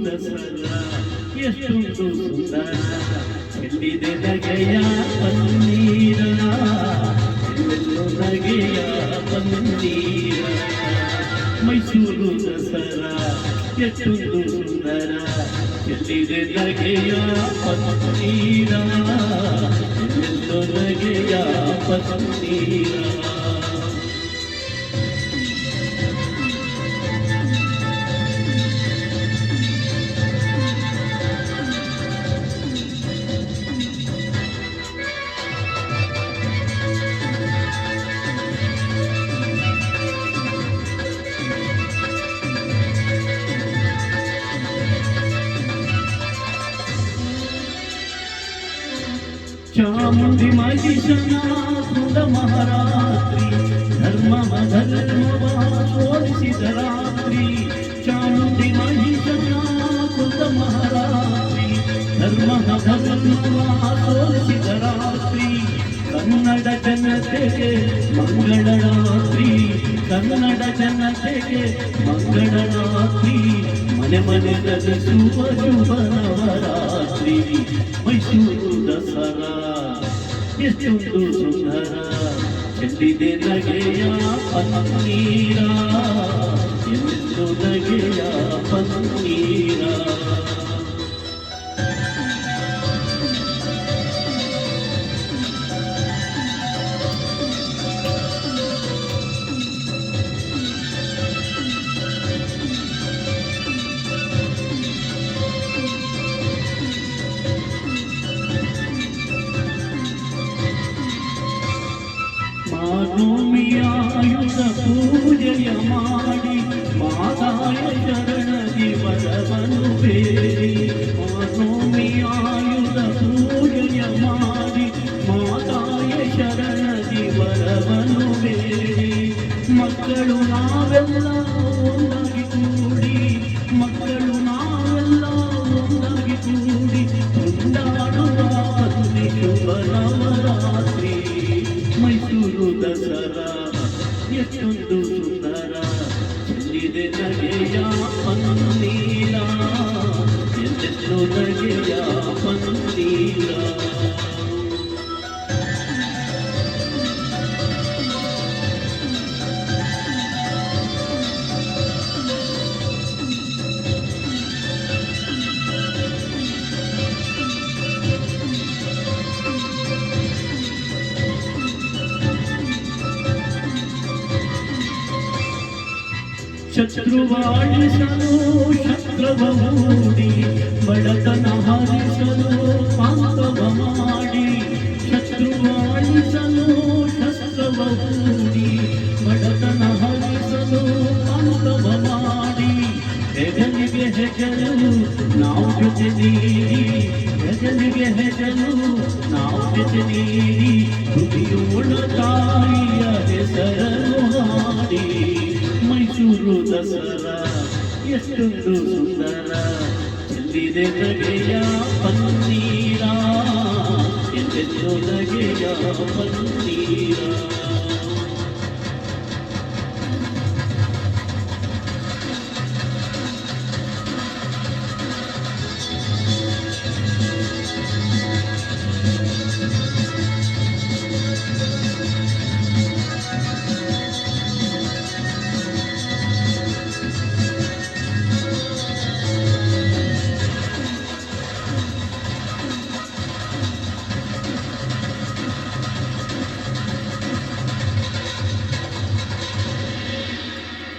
ದಸರಾ ಎಷ್ಟೊಂದು ಸುಂದರ ಚೆಲ್ಲಿದೆ ನಗೆಯ ಪನ್ನೀರ ಎಲ್ಲೆಲ್ಲೋ ನಗೆಯ ಪನ್ನೀರ ಮೈಸೂರು ದಸರಾ ಎಷ್ಟೊಂದು ಸುಂದರ ಚೆಲ್ಲಿದೆ ನಗೆಯ ಪನ್ನೀರ ಎಲ್ಲೆಲ್ಲೋ ನಗೆಯ ಪನ್ನೀರ ಚಾಮುಂಡಿ ಮಹಿಷನಾಥದ ಮಹಾರಾತ್ರಿ ಧರ್ಮವ ಸೋಲಿಸಿದ ರಾತ್ರಿ ಚಾಮುಂಡಿ ಮಹಿಷನಾಥದ ಮಹಾರಾತ್ರಿ ಧರ್ಮವ ಸೋಲಿಸಿದ ರಾತ್ರಿ ಕನ್ನಡ ಜನತೆಗೆ ಮಂಗಳ ರಾತ್ರಿ ಕನ್ನಡ ಜನತೆಗೆ ಮಂಗಳ ರಾತ್ರಿ ಮನೆ ಮನೆ ನಲಿಸುವ ಶುಭ ನವರಾತ್ರಿ ಮೈಸೂರು ದಸರಾ ಎಷ್ಟೊಂದು ಸುಂದರ ಚೆಲ್ಲಿದೆ ನಗೆಯ ಪನ್ನೀರ ಎಲ್ಲೆಲ್ಲೋ ನಗೆಯ ಪನ್ನೀರ ಮಾನೋಮಿಯಾಯುಧ ಪೂಜೆಯ ಮಾಡಿ ಮಾದಾಯ ಶರಣದಿ ವರವನು ಬೇಡಿ ಮಾನೋಮಿಯಾಯುಧ ಪೂಜೆಯ ಮಾಡಿ ಮಾದಾಯ ಶರಣದಿ ವರವನು ಬೇಡಿ ಮಕ್ಕಳು ನಾವೆಲ್ಲ ಒಂದಾಗಿ ಕೂಡಿ ಮಕ್ಕಳು ನಾವೆಲ್ಲ ಒಂದಾಗಿ ಕೂಡಿ ಕೊಂಡಾಡುವ ಶುಭ ನವರಾತ್ರಿ ಮೈಸೂರು ದಸರಾ ಎಷ್ಟೊಂದು ಸುಂದರ ಚೆಲ್ಲಿದೆ ನಗೆಯ ಪನ್ನೀರ ಎಲ್ಲೆಲ್ಲೋ ನಗೆಯ ಪನ್ನೀರ ಶತ್ರುವಾಳಿಸಲು ಶಸ್ತ್ರವ ಮೂಡಿ ಬಡತನ ಹರಿಸಲು ಪಾಂತವ ಮಾಡಿ ಶತ್ರುವಾಳಿಸಲು ಶಸ್ತ್ರವ ಮೂಡಿ ಬಡತನ ಹರಿಸಲು ಪಾಂತವ ಮಾಡಿ ಹೆಗಲಿಗೆ ಹೆಗಲು ನಾವು ಜೊತೆ ನೀಡಿ ಹೆಗಲಿಗೆ ಹೆಗಲು ನಾವು ಜೊತೆ ನೀಡಿ ದುಡಿಯೋಣ ತಾಯಿಯ ಹೆಸರನ್ನು ಹಾಡಿ ಮೈಸೂರು ದಸರಾ ಎಷ್ಟೊಂದು ಸುಂದರ ಚೆಲ್ಲಿದೆ ನಗೆಯ ಪನ್ನೀರ ಎಲ್ಲೆಲ್ಲೋ ನಗೆಯ ಪನ್ನೀರ